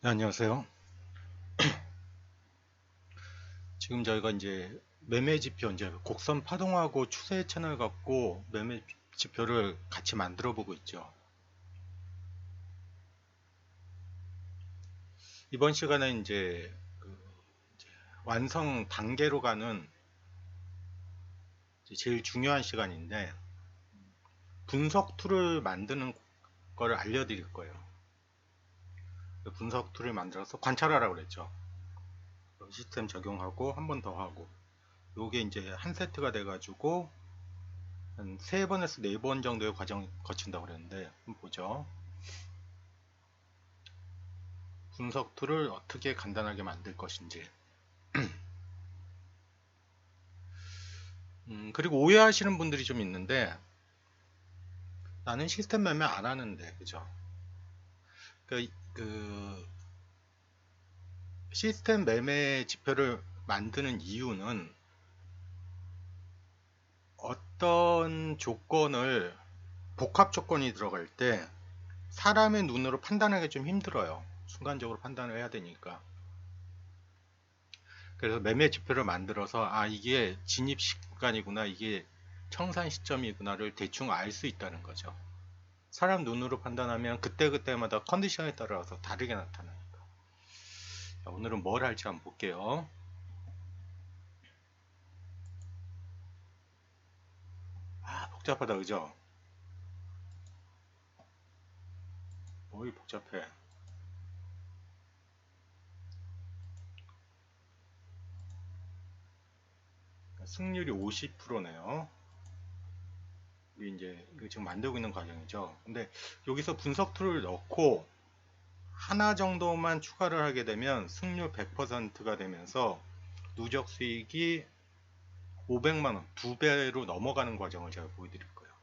네, 안녕하세요. 지금 저희가 이제 매매 지표, 이제 곡선 파동하고 추세 채널 갖고 매매 지표를 같이 만들어 보고 있죠. 이번 시간에 이제 완성 단계로 가는 이제 제일 중요한 시간인데, 분석 툴을 만드는 거를 알려드릴 거예요. 분석 툴을 만들어서 관찰하라고 그랬죠. 시스템 적용하고 한 번 더 하고, 요게 이제 한 세트가 돼가지고 한 3번에서 4번 정도의 과정 거친다고 그랬는데, 한번 보죠. 분석 툴을 어떻게 간단하게 만들 것인지. 그리고 오해하시는 분들이 좀 있는데, 나는 시스템 매매 안 하는데, 그죠? 그 시스템 매매 지표를 만드는 이유는 어떤 조건을, 복합 조건이 들어갈 때 사람의 눈으로 판단하기 좀 힘들어요. 순간적으로 판단을 해야 되니까. 그래서 매매 지표를 만들어서, 아, 이게 진입 시간이구나, 이게 청산 시점이구나를 대충 알 수 있다는 거죠. 사람 눈으로 판단하면 그때그때마다 컨디션에 따라서 다르게 나타나니까. 자, 오늘은 뭘 할지 한번 볼게요. 아, 복잡하다, 그죠? 어이, 복잡해. 승률이 50%네요. 우리 이제 이거 지금 만들고 있는 과정이죠. 근데 여기서 분석 툴을 넣고 하나 정도만 추가를 하게 되면 승률 100%가 되면서 누적 수익이 500만 원, 2배로 넘어가는 과정을 제가 보여드릴 거예요.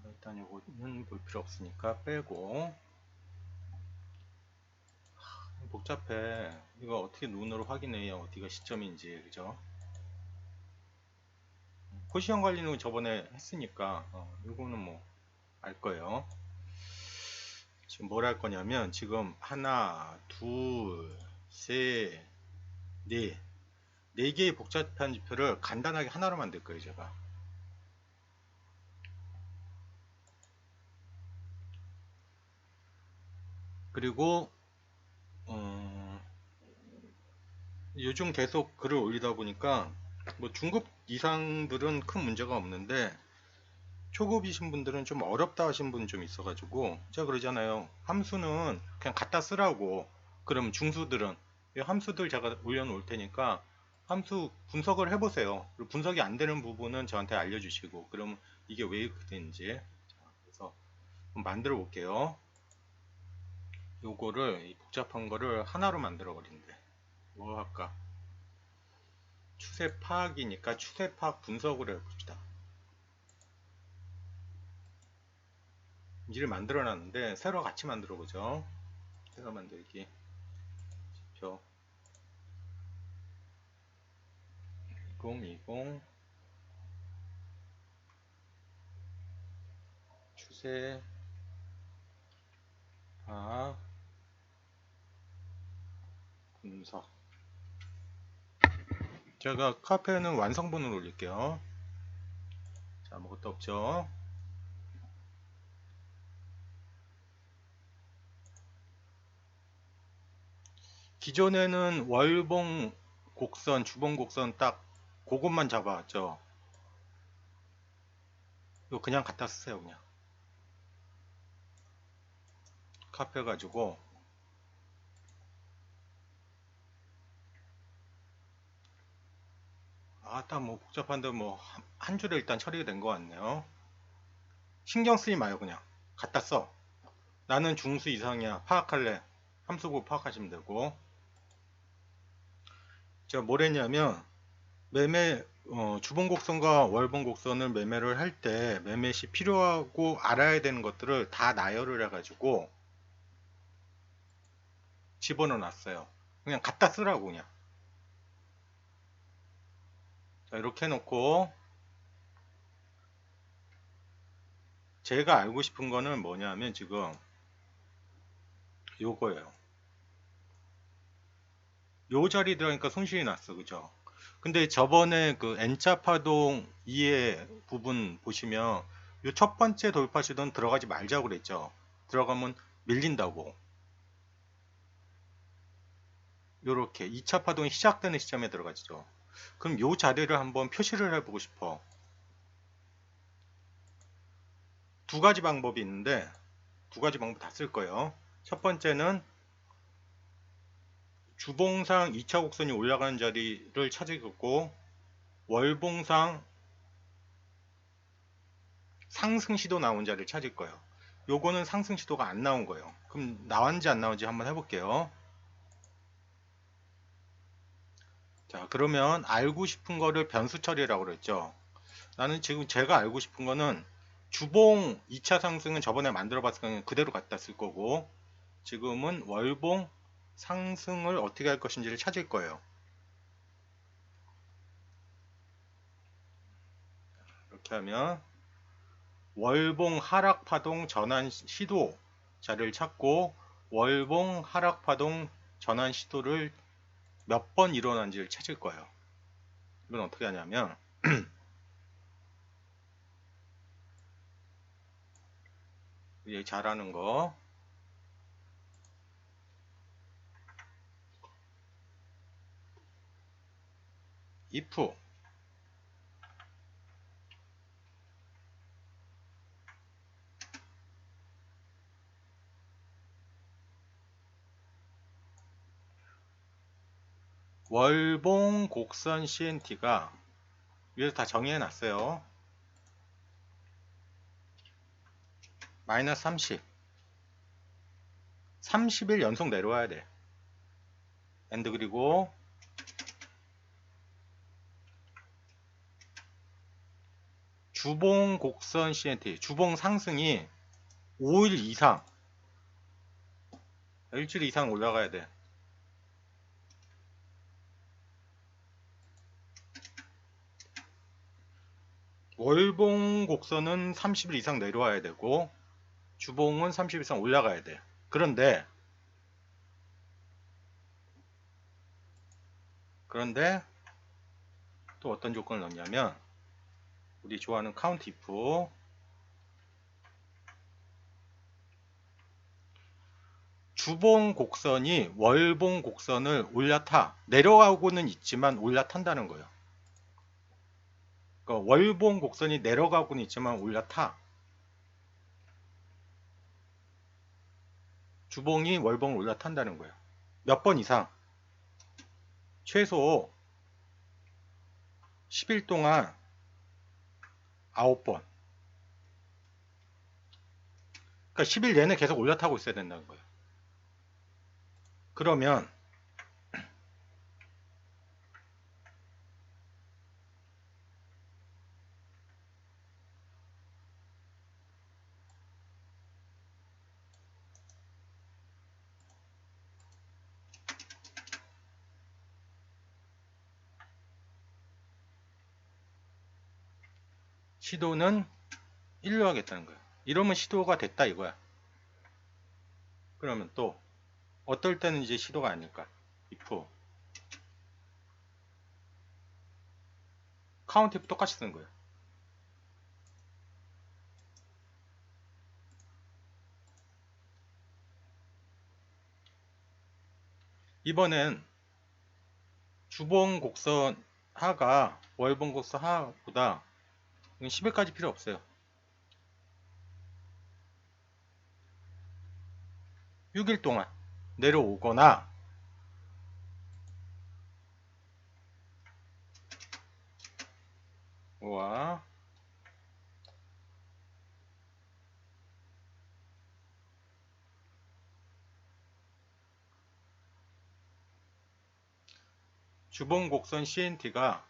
일단 이거는 볼 필요 없으니까 빼고. 복잡해. 이거 어떻게 눈으로 확인해야 어디가 시점인지, 그죠? 포지션 관리는 저번에 했으니까, 이거는 뭐 알 거예요. 지금 뭘 할 거냐면, 지금 하나, 둘, 셋, 넷, 네 개의 복잡한 지표를 간단하게 하나로 만들 거예요, 제가. 그리고 요즘 계속 글을 올리다 보니까 뭐 중급 이상들은 큰 문제가 없는데 초급이신 분들은 좀 어렵다 하신 분 좀 있어가지고 제가 그러잖아요. 함수는 그냥 갖다 쓰라고. 그럼 중수들은 이 함수들 제가 올려놓을 테니까 함수 분석을 해보세요. 그리고 분석이 안 되는 부분은 저한테 알려주시고 그럼 이게 왜 이렇게 되는지. 자, 그래서 한번 만들어 볼게요. 요거를 이 복잡한 거를 하나로 만들어 버린대. 뭐 할까? 추세 파악이니까 추세 파악 분석을 해봅시다. 이를 만들어 놨는데 새로 같이 만들어 보죠. 새로 만들기 지표 2020 추세 파악 분석. 제가 카페는 완성본을 올릴게요. 자, 아무것도 없죠. 기존에는 월봉 곡선, 주봉 곡선 딱 그것만 잡아왔죠. 이거 그냥 갖다 쓰세요. 그냥 카페 가지고 아따 뭐 복잡한데 뭐 한 줄에 일단 처리가 된 것 같네요. 신경 쓰지 마요. 그냥 갖다 써. 나는 중수 이상이야. 파악할래. 함수고 파악하시면 되고. 제가 뭘 했냐면 매매 주봉곡선과 월봉곡선을 매매를 할 때 매매 시 필요하고 알아야 되는 것들을 다 나열을 해가지고 집어넣어 놨어요. 그냥 갖다 쓰라고 그냥. 자, 이렇게 해놓고 제가 알고 싶은 거는 뭐냐면 지금 요거예요. 요 자리 들어가니까 손실이 났어. 그죠? 근데 저번에 그 N자 파동 2의 부분 보시면 요 첫 번째 돌파 시도는 들어가지 말자고 그랬죠. 들어가면 밀린다고. 요렇게 2차 파동이 시작되는 시점에 들어가죠. 그럼 요 자리를 한번 표시를 해보고 싶어. 두 가지 방법이 있는데 두 가지 방법 다 쓸 거예요. 첫 번째는 주봉상 2차 곡선이 올라가는 자리를 찾으겠고, 월봉상 상승 시도 나온 자리를 찾을 거예요. 요거는 상승 시도가 안 나온 거예요. 그럼 나왔는지 안 나온지 한번 해볼게요. 자, 그러면 알고 싶은 거를 변수 처리라고 그랬죠. 나는 지금 제가 알고 싶은 거는 주봉 2차 상승은 저번에 만들어 봤을 거는 그대로 갖다 쓸 거고, 지금은 월봉 상승을 어떻게 할 것인지를 찾을 거예요. 이렇게 하면 월봉 하락 파동 전환 시도 자리를 찾고, 월봉 하락 파동 전환 시도를 몇 번 일어난지를 찾을 거예요. 이건 어떻게 하냐면 이제 잘하는 거 if 월봉 곡선 CNT가 위에서 다 정의해 놨어요. 마이너스 30 30일 연속 내려와야 돼. 엔드. 그리고 주봉 곡선 CNT 주봉 상승이 5일 이상 일주일 이상 올라가야 돼. 월봉 곡선은 30일 이상 내려와야 되고 주봉은 30일 이상 올라가야 돼. 그런데 또 어떤 조건을 넣냐면 우리 좋아하는 카운트 if 주봉 곡선이 월봉 곡선을 올라타 내려가고는 있지만 올라탄다는 거예요. 그러니까 월봉 곡선이 내려가고는 있지만 올라타. 주봉이 월봉을 올라탄다는 거예요. 몇 번 이상 최소 10일 동안 9번. 그러니까 10일 내내 계속 올라타고 있어야 된다는 거예요. 그러면 시도는 1로 하겠다는 거예요. 이러면 시도가 됐다 이거야. 그러면 또 어떨 때는 이제 시도가 아닐까? if count if 똑같이 쓰는 거예요. 이번엔 주봉 곡선 하가 월봉 곡선 하보다 10일까지 필요 없어요. 6일 동안 내려오거나 와 주봉 곡선 CNT가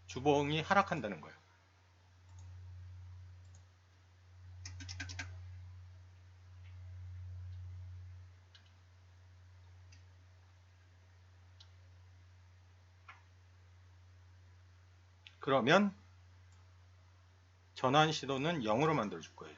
주봉이 하락한다는 거예요. 그러면 전환 시도는 0으로 만들어 줄 거예요.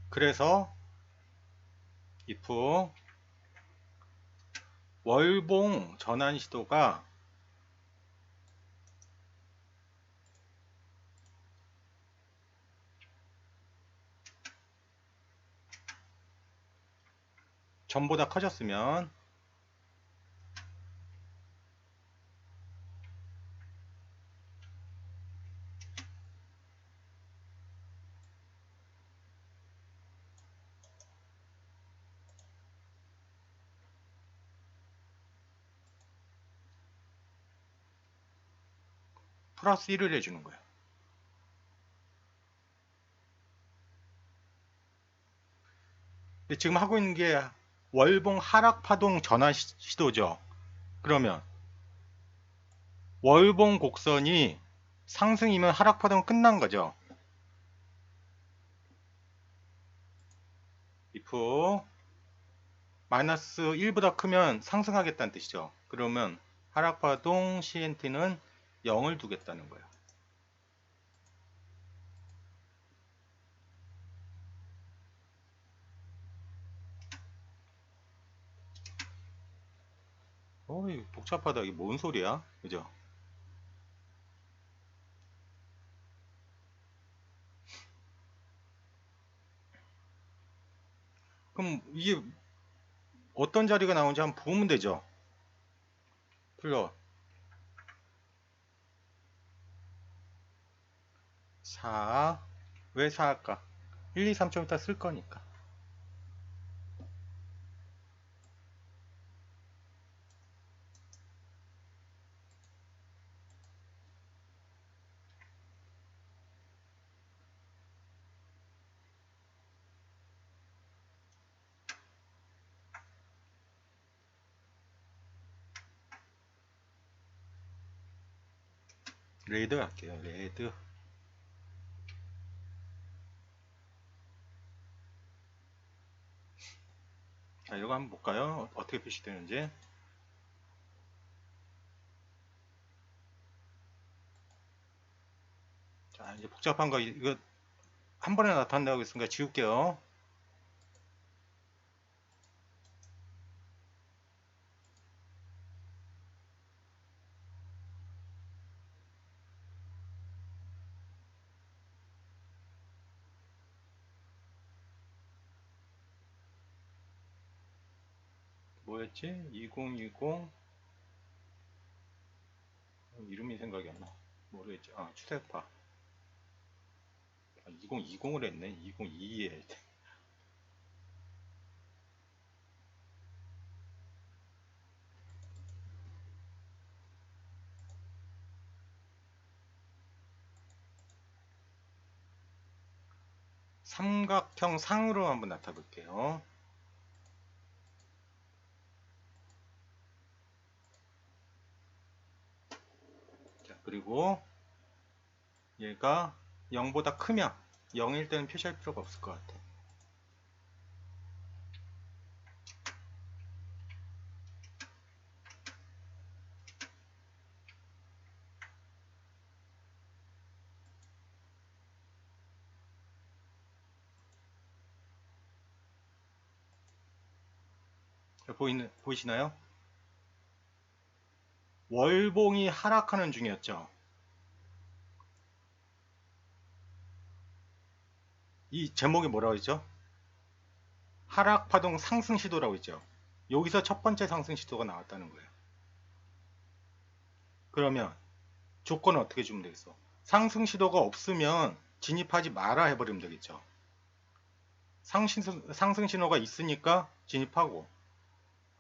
그래서 if 월봉 전환 시도가 전보다 커졌으면 플러스 1을 해주는 거예요. 근데 지금 하고 있는 게 월봉 하락 파동 전환 시도죠. 그러면 월봉 곡선이 상승이면 하락 파동은 끝난 거죠. if 마이너스 1보다 크면 상승하겠다는 뜻이죠. 그러면 하락 파동 CNT는 0을 두겠다는 거예요. 이거 복잡하다. 이게 뭔 소리야? 그죠? 그럼 이게 어떤 자리가 나오는지 한번 보면 되죠. 플러 4. 왜 4할까? 1, 2, 3 좀 이따 쓸 거니까. 레드 할게요. 레드. 자, 이거 한번 볼까요? 어떻게 표시되는지. 자, 이제 복잡한 거 이거 한 번에 나타난다고 했으니까 지울게요. 뭐였지? 2020 이름이 생각이 안 나. 모르겠지. 아, 추세파. 아, 2020을 했네. 2022에. 삼각형 상으로 한번 나타나 볼게요. 자, 그리고 얘가 0보다 크면 0일 때는 표시할 필요가 없을 것 같아. 자, 보이시나요? 월봉이 하락하는 중이었죠. 이 제목이 뭐라고 했죠? 하락 파동 상승 시도라고 했죠. 여기서 첫 번째 상승 시도가 나왔다는 거예요. 그러면 조건은 어떻게 주면 되겠어? 상승 시도가 없으면 진입하지 마라 해버리면 되겠죠. 상승 신호가 있으니까 진입하고,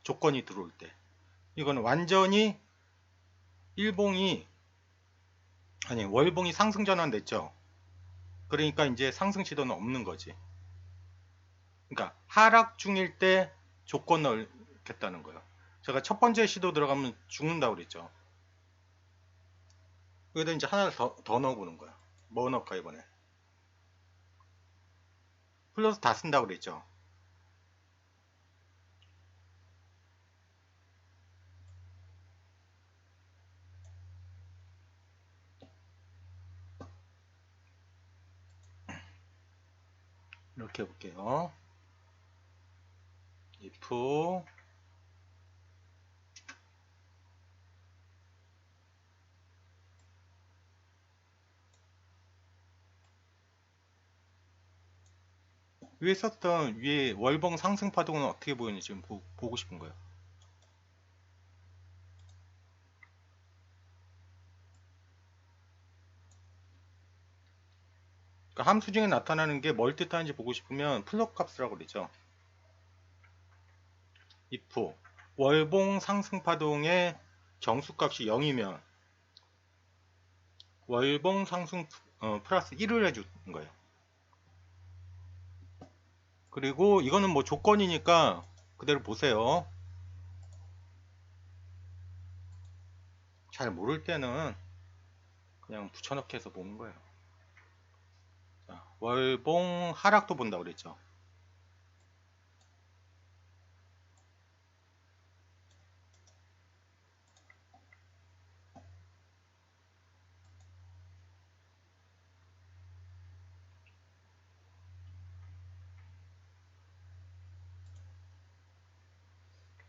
조건이 들어올 때. 이거는 완전히 월봉이 상승 전환됐죠. 그러니까 이제 상승 시도는 없는 거지. 그러니까 하락 중일 때 조건 넣겠다는 거예요. 제가 첫 번째 시도 들어가면 죽는다고 그랬죠. 여기다 이제 하나 더 넣어보는 거야. 뭐 넣을까 이번에? 플러스 다 쓴다고 그랬죠. 이렇게 해볼게요. if 위에 썼던 위에 월봉 상승 파동은 어떻게 보이는지 지금 보고 싶은 거예요. 그러니까 함수 중에 나타나는 게 뭘 뜻하는지 보고 싶으면 플롯 값이라고 그러죠. if 월봉 상승 파동의 정수값이 0이면 월봉 상승 플러스 1을 해주는 거예요. 그리고 이거는 뭐 조건이니까 그대로 보세요. 잘 모를 때는 그냥 붙여넣기 해서 보는 거예요. 자, 월봉 하락도 본다고 그랬죠.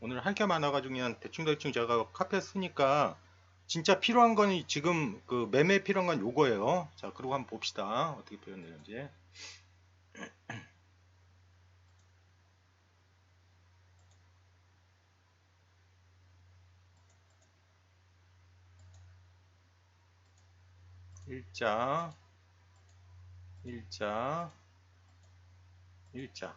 오늘 할 게 많아가지고 그냥 대충 제가 카페 쓰니까 진짜 필요한 건 지금 그 매매 필요한 건 요거예요. 자, 그리고 한번 봅시다. 어떻게 표현되는지. 일자, 일자, 일자.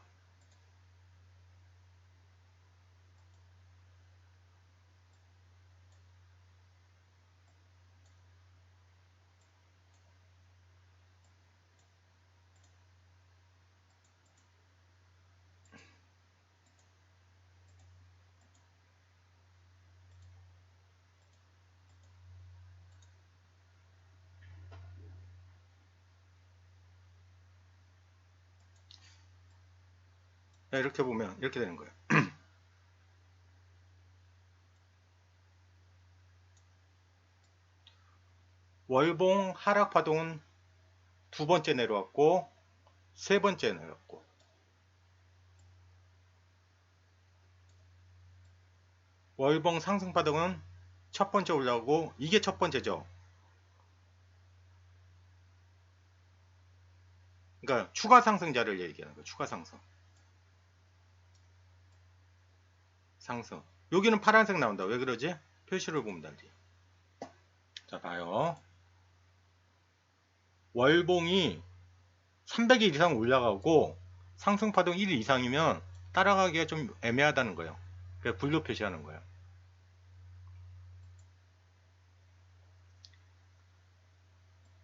네, 이렇게 보면 이렇게 되는 거예요. 월봉 하락 파동은 두 번째 내려왔고 세 번째 내려왔고 월봉 상승 파동은 첫 번째 올라오고 이게 첫 번째죠. 그러니까 추가 상승자를 얘기하는 거예요. 추가 상승. 상승. 여기는 파란색 나온다. 왜 그러지? 표시를 보면 달리. 자, 봐요. 월봉이 300일 이상 올라가고 상승 파동 1 이상이면 따라가기가 좀 애매하다는 거예요. 그래서 분류 표시하는 거예요.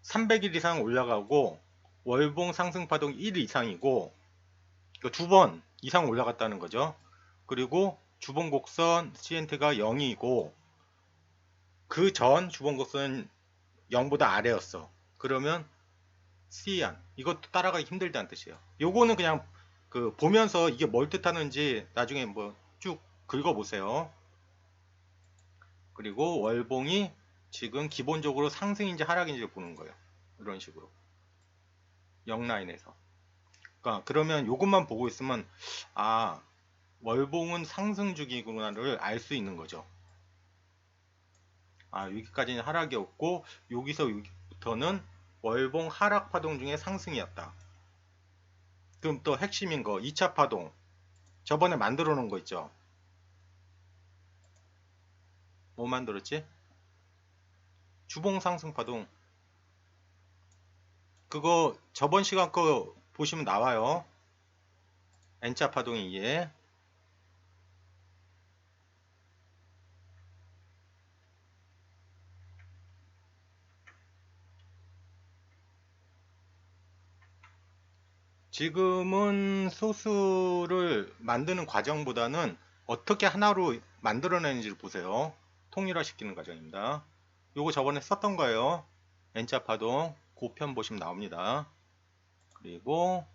300일 이상 올라가고 월봉 상승 파동 1 이상이고 두 번 이상 올라갔다는 거죠. 그리고 주봉 곡선 CNT가 0이고 그 전 주봉 곡선 0보다 아래였어. 그러면 C안. 이것도 따라가기 힘들다는 뜻이에요. 요거는 그냥 그 보면서 이게 뭘 뜻하는지 나중에 뭐 쭉 긁어보세요. 그리고 월봉이 지금 기본적으로 상승인지 하락인지를 보는 거예요. 이런 식으로. 0라인에서. 그러니까 그러면 요것만 보고 있으면 아, 월봉은 상승 주기구나를 알 수 있는 거죠. 아, 여기까지는 하락이었고 여기서 여기부터는 월봉 하락 파동 중에 상승이었다. 그럼 또 핵심인 거 2차 파동. 저번에 만들어 놓은 거 있죠. 뭐 만들었지? 주봉 상승 파동. 그거 저번 시간 거 보시면 나와요. N자 파동이 이게. 지금은 소수를 만드는 과정보다는 어떻게 하나로 만들어내는지를 보세요. 통일화 시키는 과정입니다. 요거 저번에 썼던 거예요. N자 파동. 그 편 보시면 나옵니다. 그리고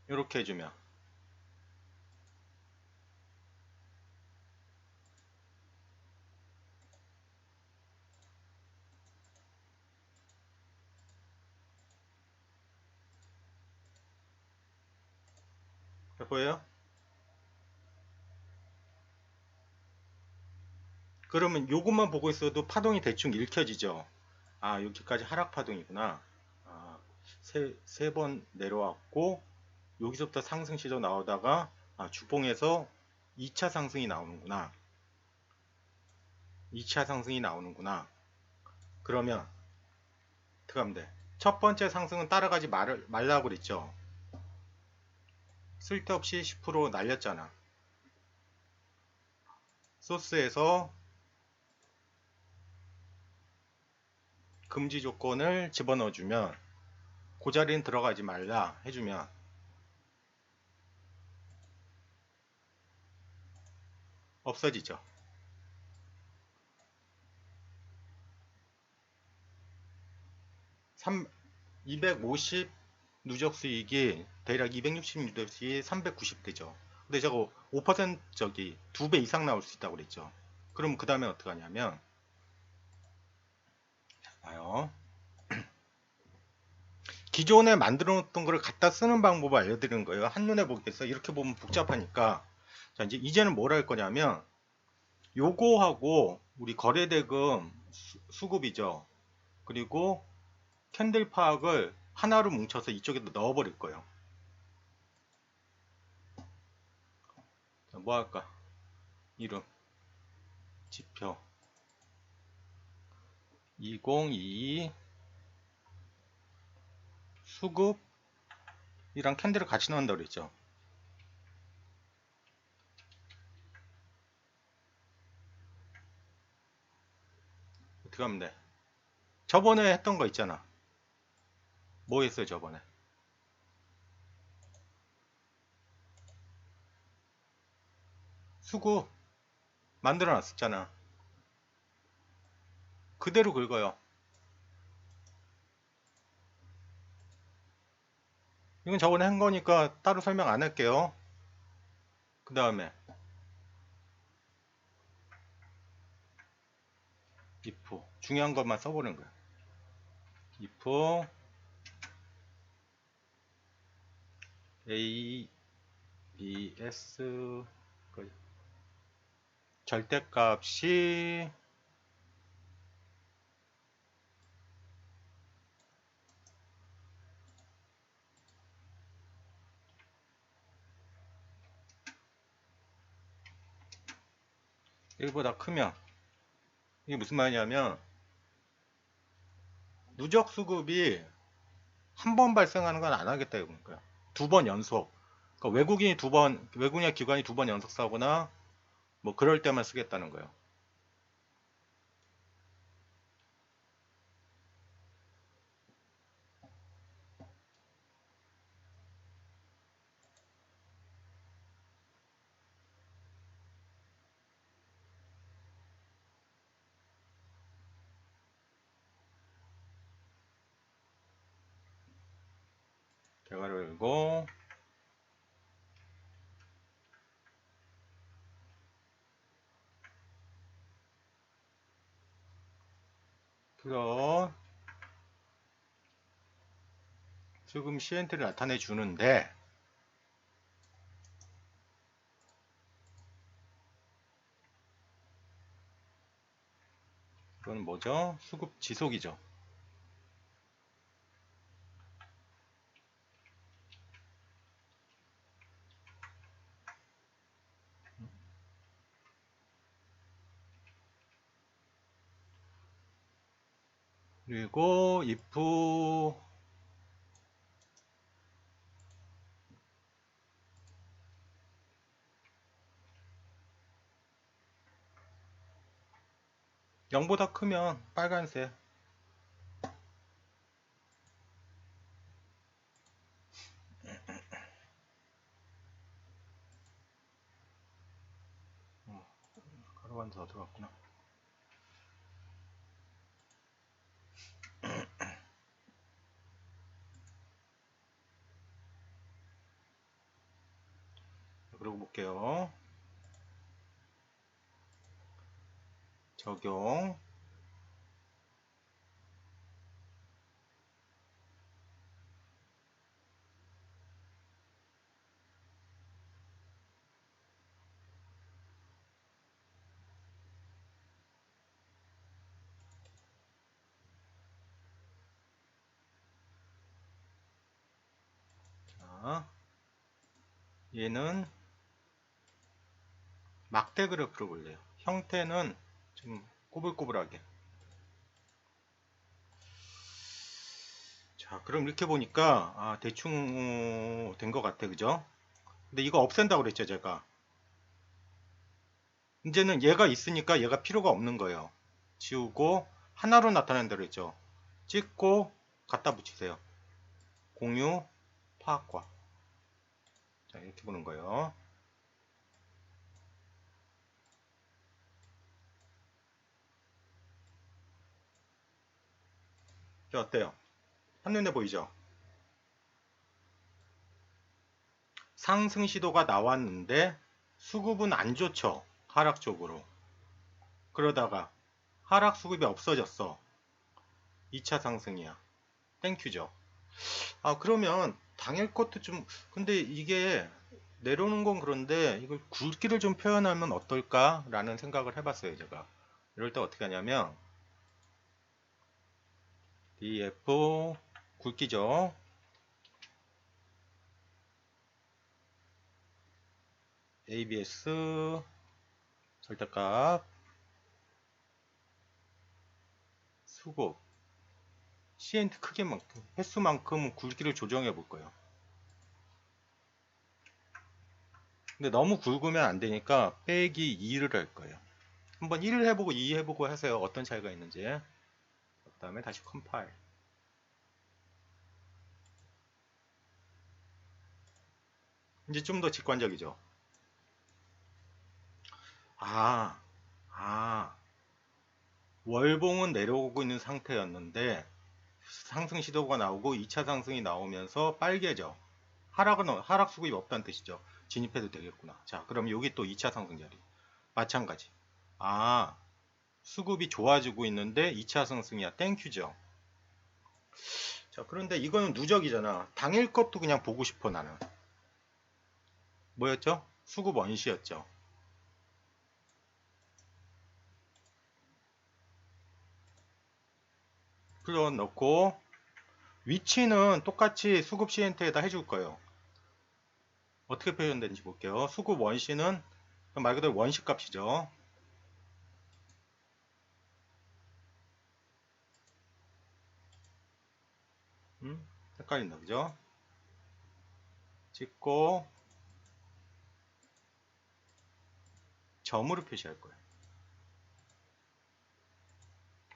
이렇게 해주면 보여요? 그러면 요것만 보고 있어도 파동이 대충 읽혀지죠. 아, 여기까지 하락 파동이구나. 아, 세 번 내려왔고, 여기서부터 상승 시도 나오다가, 아, 주봉에서 2차 상승이 나오는구나. 2차 상승이 나오는구나. 그러면, 어떻게 하면 돼? 첫 번째 상승은 따라가지 말라고 그랬죠. 쓸데없이 10% 날렸잖아. 소스에서 금지 조건을 집어넣어주면, 그 자리는 들어가지 말라 해주면, 없어지죠. 250 누적 수익이 대략 260 누적 수익이 390 되죠. 근데 저거 5% 저기 2배 이상 나올 수 있다고 그랬죠. 그럼 그 다음에 어떻게 하냐면, 봐요. 기존에 만들어 놓던 거를 갖다 쓰는 방법을 알려드리는 거예요. 한눈에 보겠어요. 이렇게 보면 복잡하니까. 자, 이제는 뭘 할 거냐면, 요거하고 우리 거래대금 수급이죠. 그리고 캔들 파악을 하나로 뭉쳐서 이쪽에다 넣어버릴 거예요. 자, 뭐 할까? 이름, 지표 2022 수급이랑 캔들을 같이 넣는다고 그랬죠. 어떻게 하면 돼? 저번에 했던 거 있잖아. 뭐 했어요 저번에? 수급 만들어 놨었잖아. 그대로 긁어요. 이건 저번에 한 거니까 따로 설명 안 할게요. 그 다음에 if 중요한 것만 써보는 거야. if a b s 절대값이 (1보다) 크면, 이게 무슨 말이냐면 누적 수급이 한 번 발생하는 건 안 하겠다 이거니까요. 2번 연속. 그러니까 외국인의 기관이 2번 연속 사거나 뭐 그럴 때만 쓰겠다는 거예요. 대괄호 열고 플롯 지금 CNT를 나타내 주는데, 이건 뭐죠? 수급 지속이죠. 그리고 if 0보다 크면 빨간색, 가로가 더 들어갔구나. 그러고 볼게요. 적용. 자, 얘는 막대 그래프로 볼래요. 형태는 좀 꼬불꼬불하게. 자, 그럼 이렇게 보니까 대충 된 것 같아, 그죠? 근데 이거 없앤다고 그랬죠, 제가. 이제는 얘가 있으니까 얘가 필요가 없는 거예요. 지우고 하나로 나타낸다고 그랬죠. 찍고 갖다 붙이세요. 공유, 파악과. 자, 이렇게 보는 거예요. 자, 어때요? 한눈에 보이죠? 상승 시도가 나왔는데 수급은 안 좋죠. 하락 쪽으로. 그러다가 하락 수급이 없어졌어. 2차 상승이야. 땡큐죠. 그러면 당일 것도 좀, 근데 이게 내려오는 건 그런데 이걸 굵기를 좀 표현하면 어떨까라는 생각을 해봤어요, 제가. 이럴 때 어떻게 하냐면 DF 굵기죠. ABS 절대값 수급 CNT 크기만큼 횟수만큼 굵기를 조정해 볼 거예요. 근데 너무 굵으면 안 되니까 빼기 2를 할 거예요. 한번 1을 해보고 2 해보고 하세요. 어떤 차이가 있는지. 그 다음에 다시 컴파일. 이제 좀 더 직관적이죠. 아, 아, 월봉은 내려오고 있는 상태였는데 상승 시도가 나오고 2차 상승이 나오면서 빨개져. 하락 수급이 없다는 뜻이죠. 진입해도 되겠구나. 자, 그럼 여기 또 2차 상승 자리. 마찬가지. 아, 수급이 좋아지고 있는데 2차 상승이야. 땡큐죠. 자, 그런데 이거는 누적이잖아. 당일 것도 그냥 보고 싶어, 나는. 뭐였죠? 수급 원시였죠. 풀어 넣고 위치는 똑같이 수급 CNT에다 해줄 거예요. 어떻게 표현되는지 볼게요. 수급 원시는 말 그대로 원시 값이죠. 헷갈린다, 그죠? 찍고 점으로 표시할 거예요.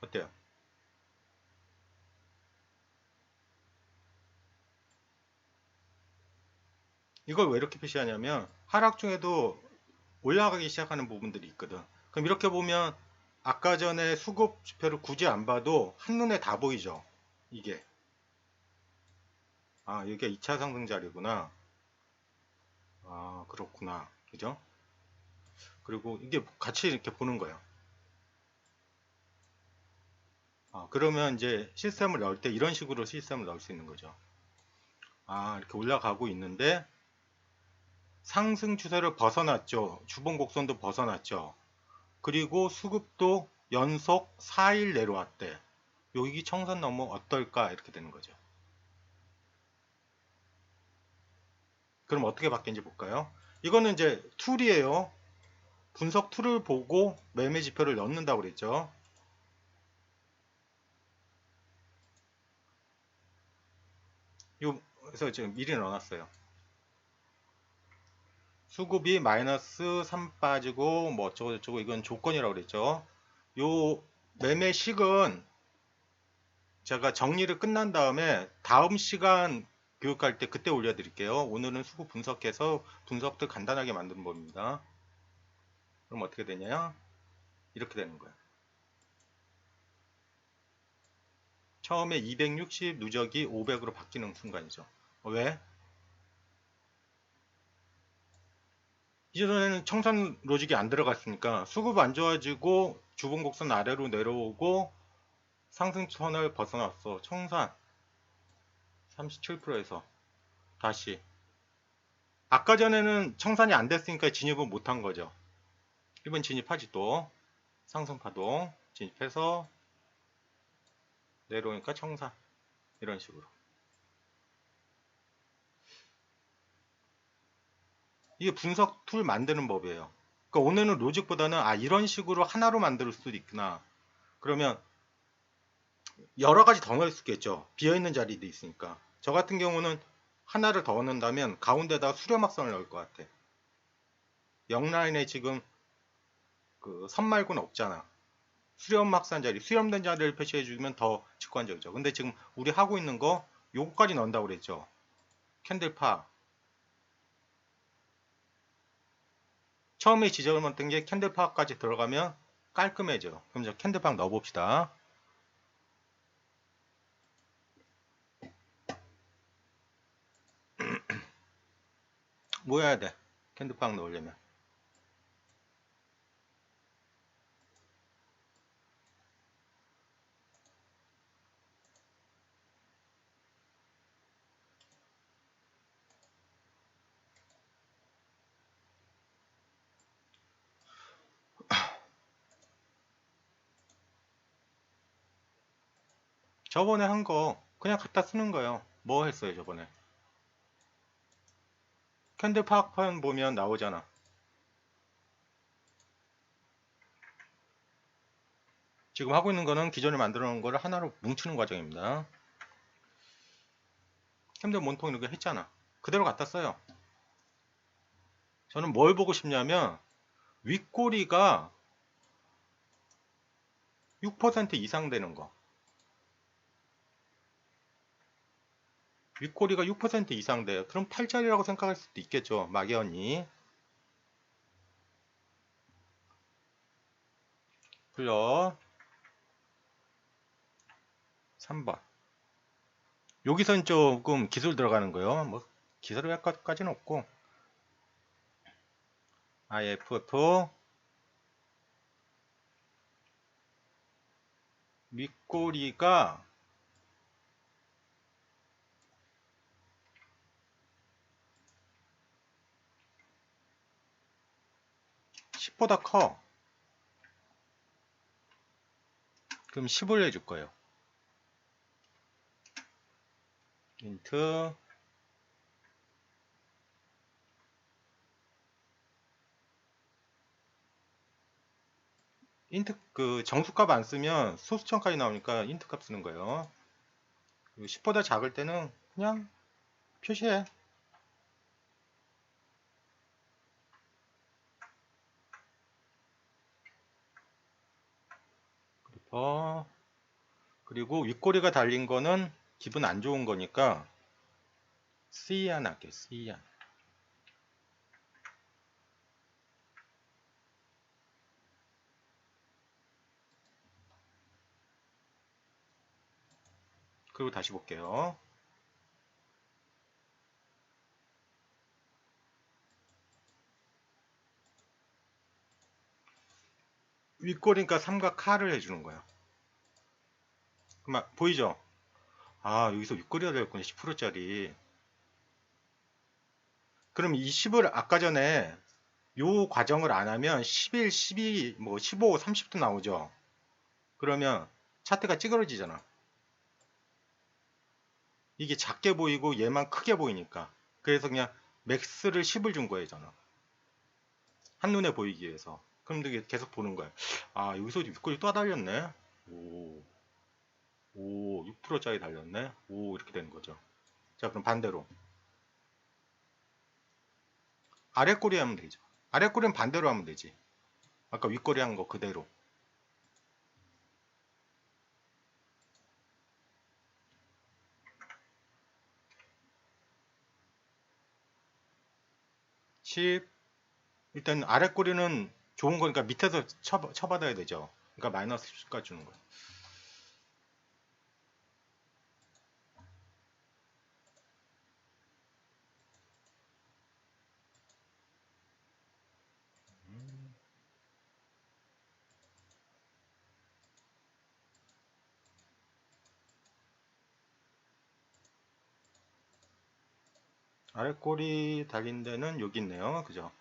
어때요? 이걸 왜 이렇게 표시하냐면 하락 중에도 올라가기 시작하는 부분들이 있거든. 그럼 이렇게 보면 아까 전에 수급 지표를 굳이 안 봐도 한눈에 다 보이죠. 이게 이게 2차 상승 자리구나. 그렇구나. 그죠? 그리고 이게 같이 이렇게 보는 거예요. 그러면 이제 시스템을 넣을 때 이런 식으로 시스템을 넣을 수 있는 거죠. 이렇게 올라가고 있는데 상승 추세를 벗어났죠. 주봉 곡선도 벗어났죠. 그리고 수급도 연속 4일 내려왔대. 여기 청산 넘어 어떨까? 이렇게 되는 거죠. 그럼 어떻게 바뀌는지 볼까요? 이거는 이제 툴이에요. 분석 툴을 보고 매매 지표를 넣는다고 그랬죠. 그래서 지금 미리 넣어놨어요. 수급이 마이너스 3 빠지고 뭐 어쩌고 저쩌고 이건 조건이라고 그랬죠. 요 매매식은 제가 정리를 끝난 다음에 다음 시간 교육할 때 그때 올려드릴게요. 오늘은 수급 분석해서 분석도 간단하게 만든 법입니다. 그럼 어떻게 되냐? 이렇게 되는 거예요. 처음에 260 누적이 500으로 바뀌는 순간이죠. 왜? 이전에는 청산 로직이 안 들어갔으니까 수급 안 좋아지고 주봉 곡선 아래로 내려오고 상승선을 벗어났어. 청산 37%에서 다시 아까 전에는 청산이 안 됐으니까 진입을 못한 거죠. 이번 진입하지 또 상승파동 진입해서 내려오니까 청산 이런 식으로 이게 분석 툴 만드는 법이에요. 그러니까 오늘은 로직보다는 이런 식으로 하나로 만들 수도 있구나. 그러면 여러 가지 더 넣을 수 있겠죠. 비어있는 자리도 있으니까. 저 같은 경우는 하나를 더 넣는다면 가운데다가 수렴합선을 넣을 것 같아. 0라인에 지금 그 선 말고는 없잖아. 수렴합선 자리, 수렴된 자리를 표시해주면 더 직관적이죠. 근데 지금 우리 하고 있는 거 요거까지 넣는다고 그랬죠. 캔들파. 처음에 지적을 못한 게 캔들파까지 들어가면 깔끔해져. 그럼 저 캔들파 넣어봅시다. 뭐 해야 돼? 캔들파 넣으려면. 저번에 한 거 그냥 갖다 쓰는 거예요. 뭐 했어요 저번에? 캔들 파악판 보면 나오잖아. 지금 하고 있는 거는 기존에 만들어 놓은 거를 하나로 뭉치는 과정입니다. 캔들 몸통 이렇게 했잖아. 그대로 갖다 써요. 저는 뭘 보고 싶냐면 윗꼬리가 6% 이상 되는 거. 윗꼬리가 6% 이상 돼요. 그럼 8짜리라고 생각할 수도 있겠죠. 막연히. 플러 3번. 여기선 조금 기술 들어가는 거예요. 뭐 기술을 할 것까지는 없고 IFF 윗꼬리가 10보다 커. 그럼 10을 해줄 거예요. 인트 그 정수값 안 쓰면 소수점까지 나오니까 인트 값 쓰는 거예요. 10보다 작을 때는 그냥 표시해. 그리고 윗꼬리가 달린 거는 기분 안 좋은 거니까 C안 할게요. C안. 그리고 다시 볼게요. 윗꼬리니까 삼각 카를 해주는 거예요. 그럼 보이죠? 여기서 윗꼬리가 되었구나. 10%짜리. 그럼 이 10을 아까 전에 요 과정을 안 하면 11, 12, 뭐 15, 30도 나오죠. 그러면 차트가 찌그러지잖아. 이게 작게 보이고 얘만 크게 보이니까. 그래서 그냥 맥스를 10을 준 거예요, 저는. 한눈에 보이기 위해서. 그럼 되게 계속 보는 거야. 여기서 윗꼬리 또 달렸네. 오, 6%짜리 달렸네. 오, 이렇게 되는 거죠. 자, 그럼 반대로. 아래 꼬리 하면 되죠. 아래 꼬리는 반대로 하면 되지. 아까 윗꼬리 한 거 그대로. 십. 일단 아래 꼬리는 좋은 거니까 밑에서 쳐받아야 되죠. 그러니까 마이너스 10까지 주는 거예요. 아래 꼬리 달린 데는 여기 있네요. 그죠?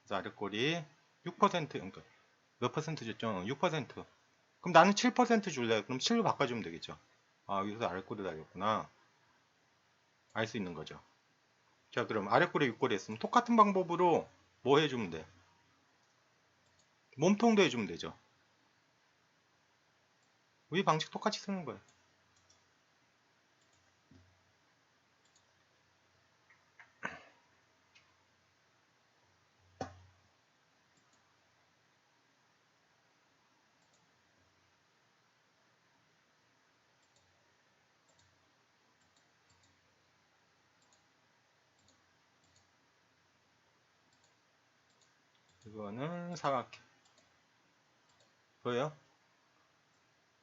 그래서 아래 꼬리 6%, 그러니까 몇 퍼센트 줬죠? 6%. 그럼 나는 7% 줄래? 그럼 7로 바꿔주면 되겠죠. 여기서 아래 꼬리 달렸구나. 알 수 있는 거죠. 자, 그럼 아랫골에 윗골이 했으면 똑같은 방법으로 뭐 해주면 돼? 몸통도 해주면 되죠. 위 방식 똑같이 쓰는 거예요. 이거는 사각형. 보여요?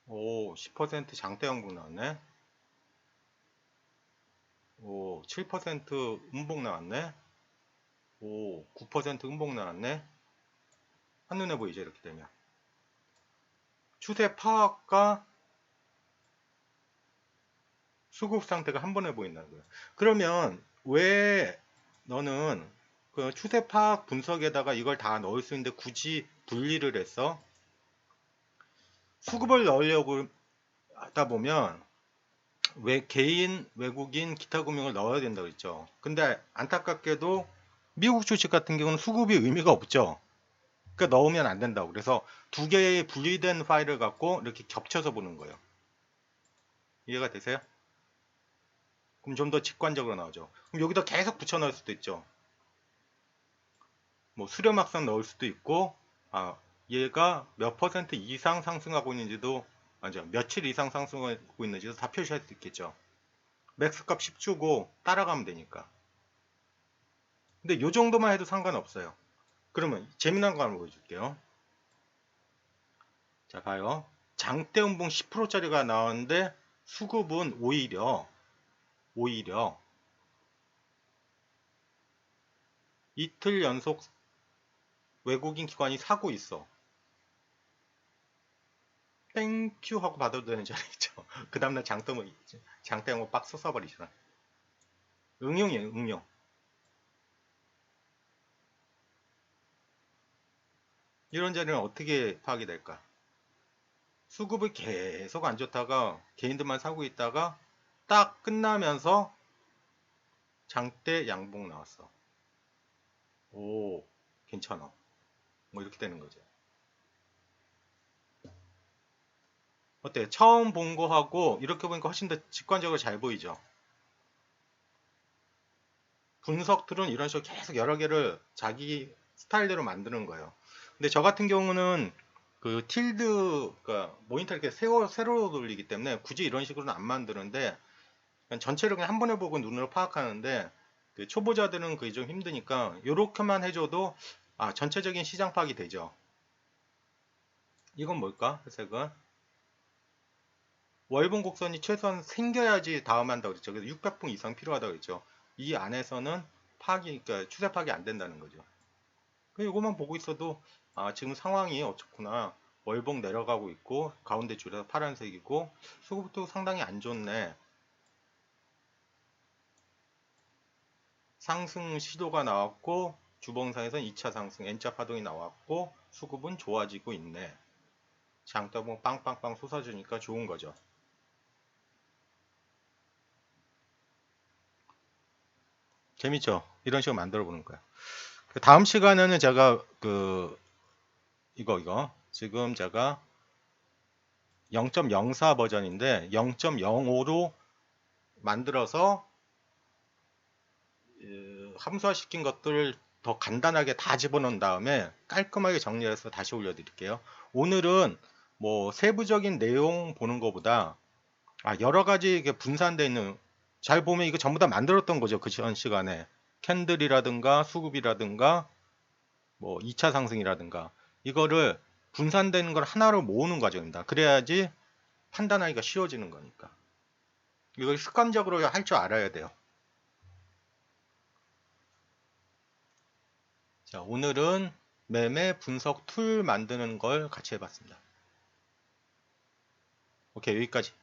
오, 10% 장대 양봉 나왔네. 오, 7% 음봉 나왔네. 오, 9% 음봉 나왔네. 한눈에 보이죠, 이렇게 되면. 추세 파악과 수급 상태가 한 번에 보인다는 거예요. 그러면 왜 너는 그 추세 파악 분석에다가 이걸 다 넣을 수 있는데 굳이 분리를 했어? 수급을 넣으려고 하다 보면 왜 개인, 외국인, 기타 금융을 넣어야 된다고 했죠. 근데 안타깝게도 미국 주식 같은 경우는 수급이 의미가 없죠. 그러니까 넣으면 안 된다고. 그래서 두 개의 분리된 파일을 갖고 이렇게 겹쳐서 보는 거예요. 이해가 되세요? 그럼 좀 더 직관적으로 나오죠. 그럼 여기다 계속 붙여 넣을 수도 있죠. 뭐 수렴학상 넣을 수도 있고, 아, 얘가 몇 퍼센트 이상 상승하고 있는지도, 맞아, 며칠 이상 상승하고 있는지도 다 표시할 수 있겠죠. 맥스 값 10주고 따라가면 되니까. 근데 요 정도만 해도 상관없어요. 그러면 재미난 거 하나 보여줄게요. 자, 봐요. 장대 음봉 10%짜리가 나왔는데 수급은 오히려 이틀 연속 외국인 기관이 사고 있어. 땡큐 하고 받아도 되는 자리 있죠. 그 다음날 장대음봉 빡 쏟아버리잖아. 응용이에요, 응용. 이런 자리는 어떻게 파악이 될까? 수급이 계속 안 좋다가 개인들만 사고 있다가 딱 끝나면서 장대 양봉 나왔어. 오, 괜찮아. 뭐 이렇게 되는 거죠. 어때요? 처음 본 거하고 이렇게 보니까 훨씬 더 직관적으로 잘 보이죠? 분석 툴은 이런 식으로 계속 여러 개를 자기 스타일대로 만드는 거예요. 근데 저 같은 경우는 그 틸드, 그러니까 모니터 이렇게 세로 돌리기 때문에 굳이 이런 식으로는 안 만드는데 그냥 전체를 그냥 한 번에 보고 눈으로 파악하는데 그 초보자들은 그게 좀 힘드니까 이렇게만 해줘도 아, 전체적인 시장 파악이 되죠. 이건 뭘까? 회색은 월봉 곡선이 최소한 생겨야지 다음 한다고 그랬죠. 그래서 600분 이상 필요하다고 그랬죠. 이 안에서는 파악이, 그러니까 추세 파악이 안 된다는 거죠. 이거만 보고 있어도 아, 지금 상황이 어떻구나. 월봉 내려가고 있고 가운데 줄에서 파란색이고 수급도 상당히 안 좋네. 상승 시도가 나왔고 주봉상에서는 2차 상승 N자 파동이 나왔고 수급은 좋아지고 있네. 장대봉 빵빵빵 솟아주니까 좋은 거죠. 재밌죠? 이런 식으로 만들어 보는 거야. 다음 시간에는 제가 이거 지금 제가 0.04 버전인데 0.05로 만들어서 함수화시킨 것들을 더 간단하게 다 집어넣은 다음에 깔끔하게 정리해서 다시 올려드릴게요. 오늘은 뭐 세부적인 내용 보는 것보다 여러 가지 이게 분산되어 있는, 잘 보면 이거 전부 다 만들었던 거죠. 그 전 시간에 캔들이라든가 수급이라든가 뭐 2차 상승이라든가 이거를 분산되는 걸 하나로 모으는 과정입니다. 그래야지 판단하기가 쉬워지는 거니까. 이걸 습관적으로 할 줄 알아야 돼요. 자, 오늘은 매매 분석 툴 만드는 걸 같이 해봤습니다. 오케이, 여기까지.